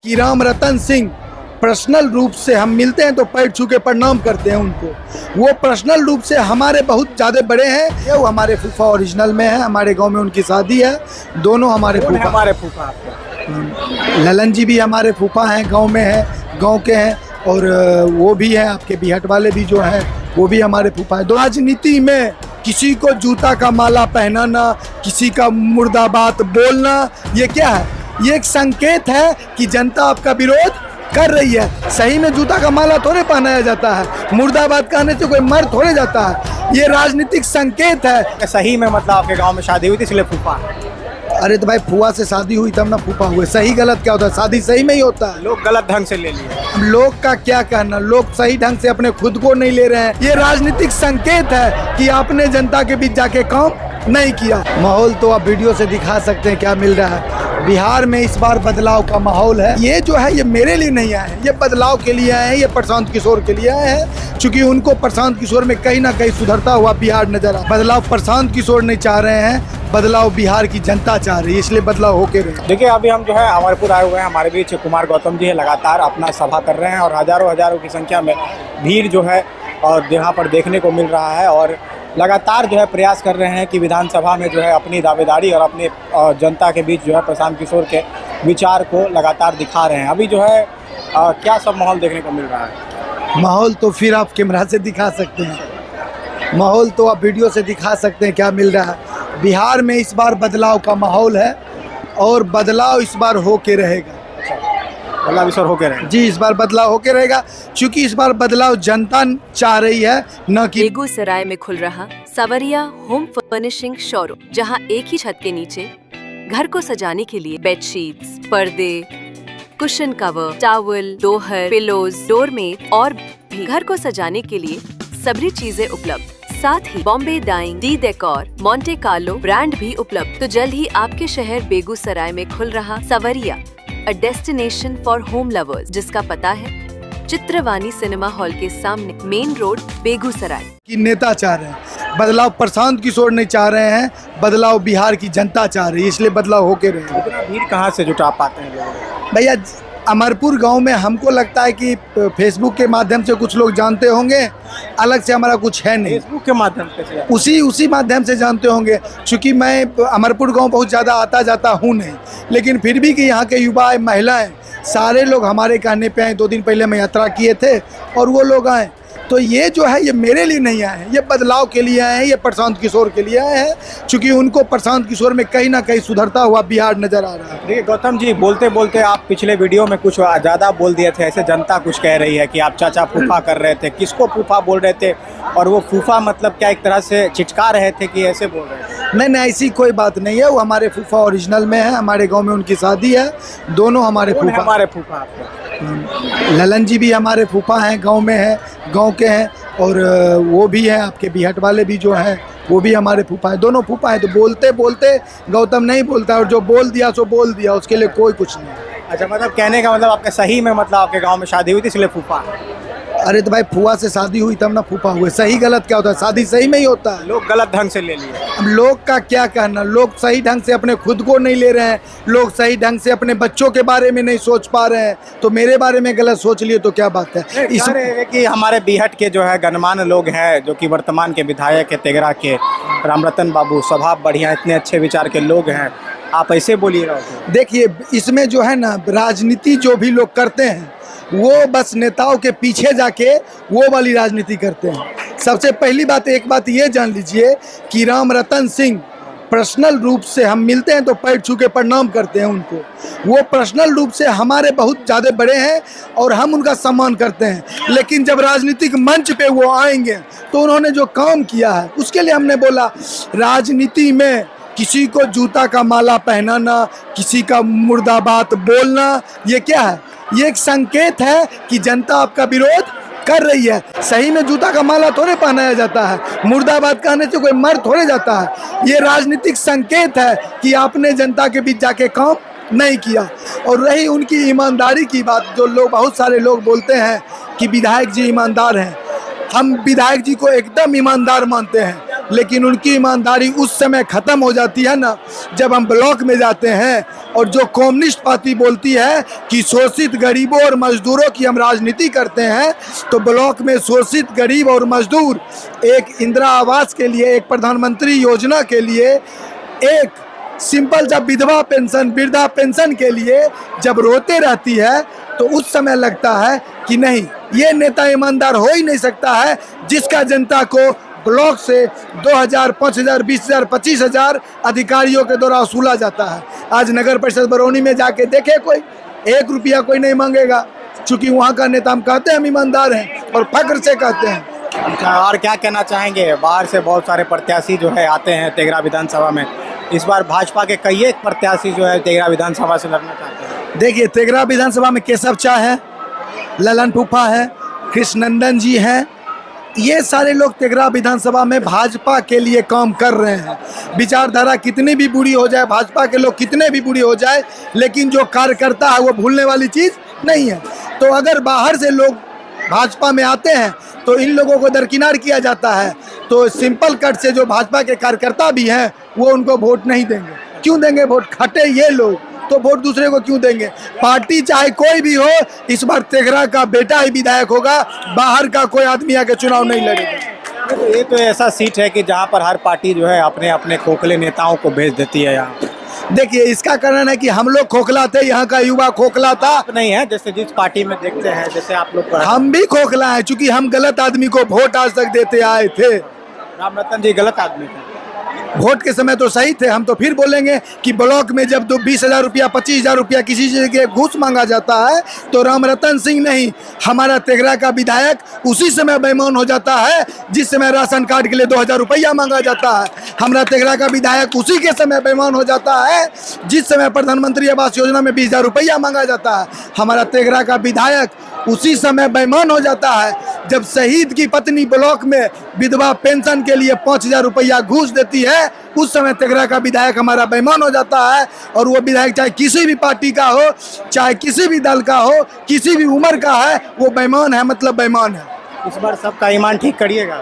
कि राम रतन सिंह पर्सनल रूप से हम मिलते हैं तो पैर छू के प्रणाम करते हैं उनको। वो पर्सनल रूप से हमारे बहुत ज़्यादा बड़े हैं। वो हमारे फूफा ओरिजिनल में है, हमारे गांव में उनकी शादी है। दोनों हमारे फूफा ललन जी भी हमारे फूफा हैं, गांव में है, गांव के हैं। और वो भी हैं आपके बिहट वाले भी जो हैं वो भी हमारे फूफा हैं। राजनीति में किसी को जूता का माला पहनाना, किसी का मुर्दाबाद बोलना, ये क्या है? ये एक संकेत है कि जनता आपका विरोध कर रही है। सही में जूता का माला थोड़े पहनाया जाता है, मुर्दाबाद कहने से कोई मर थोड़े जाता है। ये राजनीतिक संकेत है। सही में मतलब आपके गांव में शादी हुई थी इसलिए फूफा? अरे तो भाई फुआ से शादी हुई तब ना फूफा हुए। सही गलत क्या होता है? शादी सही में ही होता है। लोग गलत ढंग से ले लिए। लोग का क्या कहना, लोग सही ढंग से अपने खुद को नहीं ले रहे हैं। ये राजनीतिक संकेत है कि आपने जनता के बीच जाके काम नहीं किया। माहौल तो आप वीडियो से दिखा सकते हैं क्या मिल रहा है। बिहार में इस बार बदलाव का माहौल है। ये जो है ये मेरे लिए नहीं आए हैं, ये बदलाव के लिए आए हैं, ये प्रशांत किशोर के लिए आए हैं। क्योंकि उनको प्रशांत किशोर में कहीं ना कहीं सुधरता हुआ बिहार नजर आ। बदलाव प्रशांत किशोर नहीं चाह रहे हैं, बदलाव बिहार की जनता चाह रही है, इसलिए बदलाव होके रहे। देखिए अभी हम जो है अमरपुर आए हुए हैं, हमारे बीच कुमार गौतम जी है, लगातार अपना सभा कर रहे हैं और हजारों की संख्या में भीड़ जो है और यहाँ पर देखने को मिल रहा है। और लगातार जो है प्रयास कर रहे हैं कि विधानसभा में जो है अपनी दावेदारी और अपने जनता के बीच जो है प्रशांत किशोर के विचार को लगातार दिखा रहे हैं। अभी जो है क्या सब माहौल देखने को मिल रहा है? माहौल तो फिर आप कैमरा से दिखा सकते हैं, माहौल तो आप वीडियो से दिखा सकते हैं क्या मिल रहा है। बिहार में इस बार बदलाव का माहौल है और बदलाव इस बार होके रहेगा। बदलाव इस बार होके रहेगा जी, इस बार बदलाव होके रहेगा क्योंकि इस बार बदलाव जनता चाह रही है, न कि। बेगूसराय में खुल रहा सवरिया होम फर्निशिंग शोरूम, जहां एक ही छत के नीचे घर को सजाने के लिए बेडशीट्स, पर्दे, कुशन कवर, टॉवल, दोहर, पिलोज, डोरमेट और भी घर को सजाने के लिए सभी चीजें उपलब्ध। साथ ही Bombay dyeing, D decor, Monte Carlo brand भी उपलब्ध। तो जल्द ही आपके शहर बेगूसराय में खुल रहा सवरिया, a destination for home lovers, जिसका पता है चित्रवानी सिनेमा हॉल के सामने, मेन रोड, बेगूसराय। कि नेता चाह रहे हैं बदलाव, प्रशांत किशोर नहीं चाह रहे हैं, बदलाव बिहार की जनता चाह रही है, इसलिए बदलाव होके रहे। इतना भीड़ कहाँ से जुटा पाते हैं लोग? भैया अमरपुर गांव में हमको लगता है कि फेसबुक के माध्यम से कुछ लोग जानते होंगे, अलग से हमारा कुछ है नहीं। फेसबुक के माध्यम से उसी माध्यम से जानते होंगे। क्योंकि मैं अमरपुर गांव बहुत ज़्यादा आता जाता हूँ नहीं, लेकिन फिर भी कि यहाँ के युवा महिलाएं सारे लोग हमारे कहने पे आए। 2 दिन पहले मैं यात्रा किए थे और वो लोग आए। तो ये जो है ये मेरे लिए नहीं आए हैं, ये बदलाव के लिए आए हैं, ये प्रशांत किशोर के लिए आए हैं। क्योंकि उनको प्रशांत किशोर में कहीं ना कहीं सुधरता हुआ बिहार नजर आ रहा है। देखिए गौतम जी, बोलते बोलते आप पिछले वीडियो में कुछ ज़्यादा बोल दिए थे। ऐसे जनता कुछ कह रही है कि आप चाचा फूफा कर रहे थे। किसको फूफा बोल रहे थे? और वो फूफा मतलब क्या एक तरह से चिटका रहे थे कि ऐसे बोल रहे थे? नहीं, ऐसी कोई बात नहीं है। वो हमारे फूफा ओरिजिनल में है, हमारे गाँव में उनकी शादी है। दोनों हमारे फूफा ललन जी भी हमारे फूफा हैं, गांव में है, गांव के हैं। और वो भी हैं आपके बिहट वाले भी जो हैं वो भी हमारे फूफा हैं। दोनों फूफा हैं। तो बोलते बोलते गौतम नहीं बोलता, और जो बोल दिया सो बोल दिया, उसके लिए कोई कुछ नहीं। अच्छा, मतलब कहने का मतलब आपके सही में मतलब आपके गांव में शादी हुई थी इसलिए फूफा? अरे तो भाई फुआ से शादी हुई तब ना फूफा हुए। सही गलत क्या होता है? शादी सही में ही होता है। लोग गलत ढंग से ले लिए। अब लोग का क्या कहना, लोग सही ढंग से अपने खुद को नहीं ले रहे हैं, लोग सही ढंग से अपने बच्चों के बारे में नहीं सोच पा रहे हैं। तो मेरे बारे में गलत सोच लिए तो क्या बात है? इसमें कि हमारे बिहट के जो है गणमान्य लोग हैं, जो कि वर्तमान के विधायक है तेघरा के राम रतन बाबू, स्वभाव बढ़िया, इतने अच्छे विचार के लोग हैं, आप ऐसे बोलिएगा? देखिए इसमें जो है ना, राजनीति जो भी लोग करते हैं वो बस नेताओं के पीछे जाके वो वाली राजनीति करते हैं। सबसे पहली बात, एक बात ये जान लीजिए कि राम रतन सिंह पर्सनल रूप से हम मिलते हैं तो पैर छू के प्रणाम करते हैं उनको। वो पर्सनल रूप से हमारे बहुत ज़्यादा बड़े हैं और हम उनका सम्मान करते हैं। लेकिन जब राजनीतिक मंच पे वो आएंगे तो उन्होंने जो काम किया है उसके लिए हमने बोला, राजनीति में किसी को जूता का माला पहनाना, किसी का मुर्दाबाद बोलना, ये क्या है? ये एक संकेत है कि जनता आपका विरोध कर रही है। सही में जूता का माला थोड़े पहनाया जाता है, मुर्दाबाद कहने से कोई मर थोड़े जाता है। ये राजनीतिक संकेत है कि आपने जनता के बीच जाके काम नहीं किया। और रही उनकी ईमानदारी की बात, जो लोग बहुत सारे लोग बोलते हैं कि विधायक जी ईमानदार हैं, हम विधायक जी को एकदम ईमानदार मानते हैं। लेकिन उनकी ईमानदारी उस समय ख़त्म हो जाती है ना जब हम ब्लॉक में जाते हैं और जो कम्युनिस्ट पार्टी बोलती है कि शोषित गरीबों और मजदूरों की हम राजनीति करते हैं, तो ब्लॉक में शोषित गरीब और मजदूर एक इंदिरा आवास के लिए, एक प्रधानमंत्री योजना के लिए, एक सिंपल जब विधवा पेंशन, वृद्धा पेंशन के लिए जब रोते रहती है, तो उस समय लगता है कि नहीं, ये नेता ईमानदार हो ही नहीं सकता है जिसका जनता को ब्लॉक से 2000, 5000, 20000, 25000 अधिकारियों के द्वारा वसूला जाता है। आज नगर परिषद बरौनी में जाके देखे, कोई 1 रुपया कोई नहीं मांगेगा, क्योंकि वहाँ का नेता हम कहते हैं हम ईमानदार हैं और फख्र से कहते हैं। अच्छा, और क्या कहना चाहेंगे? बाहर से बहुत सारे प्रत्याशी जो है आते हैं तेघरा विधानसभा में। इस बार भाजपा के कई एक प्रत्याशी जो है तेघरा विधानसभा से लड़ना चाहते हैं। देखिए, तेघरा विधानसभा में केशव चा है, ललन फूफा है, कृष्णनंदन जी हैं, ये सारे लोग तेघरा विधानसभा में भाजपा के लिए काम कर रहे हैं। विचारधारा कितनी भी बुरी हो जाए, भाजपा के लोग कितने भी बुरी हो जाए, लेकिन जो कार्यकर्ता है वो भूलने वाली चीज़ नहीं है। तो अगर बाहर से लोग भाजपा में आते हैं तो इन लोगों को दरकिनार किया जाता है, तो सिंपल कट से जो भाजपा के कार्यकर्ता भी हैं वो उनको वोट नहीं देंगे। क्यों देंगे वोट? खटे ये लोग तो वोट दूसरे को क्यों देंगे? पार्टी चाहे कोई भी हो, इस बार तेघरा का बेटा ही विधायक होगा, बाहर का कोई आदमी आके चुनाव नहीं लड़ेगा। तो ये तो ऐसा सीट है कि जहाँ पर हर पार्टी जो है अपने अपने खोखले नेताओं को भेज देती है। यहाँ देखिए, इसका कारण है कि हम लोग खोखला थे, यहाँ का युवा खोखला था। आप नहीं है, जैसे जिस पार्टी में देखते हैं, जैसे आप लोग हम भी खोखला हैं, चूंकि हम गलत आदमी को वोट आज तक देते आए थे। राम रतन जी गलत आदमी थे। वोट के समय तो सही थे। हम तो फिर बोलेंगे कि ब्लॉक में जब 20,000 रुपया, 25,000 रुपया किसी चीज़ के घूस मांगा जाता है, तो राम रतन सिंह नहीं, हमारा तेघरा का विधायक उसी समय बेईमान हो जाता है जिस समय राशन कार्ड के लिए 2,000 रुपया मांगा जाता है। हमारा तेघरा का विधायक उसी के समय बेईमान हो जाता है जिस समय प्रधानमंत्री आवास योजना में 20,000 रुपया मांगा जाता है। हमारा तेघरा का विधायक उसी समय बेईमान हो जाता है जब शहीद की पत्नी ब्लॉक में विधवा पेंशन के लिए 5,000 रुपया घूस देती है, उस समय तेघरा का विधायक हमारा बेईमान हो जाता है। और वो विधायक चाहे किसी भी पार्टी का हो, चाहे किसी भी दल का हो, किसी भी उम्र का है, वो बेईमान है, मतलब बेईमान है। इस बार सबका ईमान ठीक करिएगा।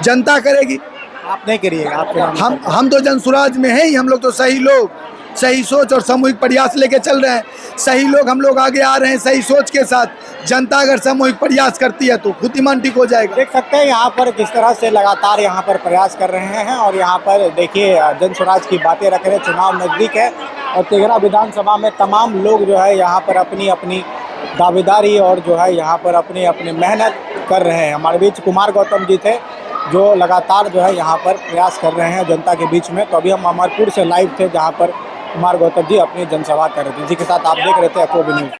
जनता करेगी, आप नहीं करिएगा। आप हम तो जनसुराज में हैं ही। हम लोग तो सही लोग, सही सोच और सामूहिक प्रयास लेके चल रहे हैं। सही लोग हम लोग आगे आ रहे हैं सही सोच के साथ। जनता अगर सामूहिक प्रयास करती है तो खुद ईमान ठीक हो जाएगा। देख सकते हैं यहाँ पर किस तरह से लगातार यहाँ पर प्रयास कर रहे हैं, और यहाँ पर देखिए जन स्वराज की बातें रख रहे हैं। चुनाव नज़दीक है और तेघरा विधानसभा में तमाम लोग जो है यहाँ पर अपनी अपनी दावेदारी और जो है यहाँ पर अपनी अपनी मेहनत कर रहे हैं। हमारे बीच कुमार गौतम जी थे जो लगातार जो है यहाँ पर प्रयास कर रहे हैं जनता के बीच में। तो अभी हम अमरपुर से लाइव थे जहाँ पर कुमार गौतम जी अपनी जनसभा कर रहे थे। इसी के साथ आप देख रहे थे FOB न्यूज़।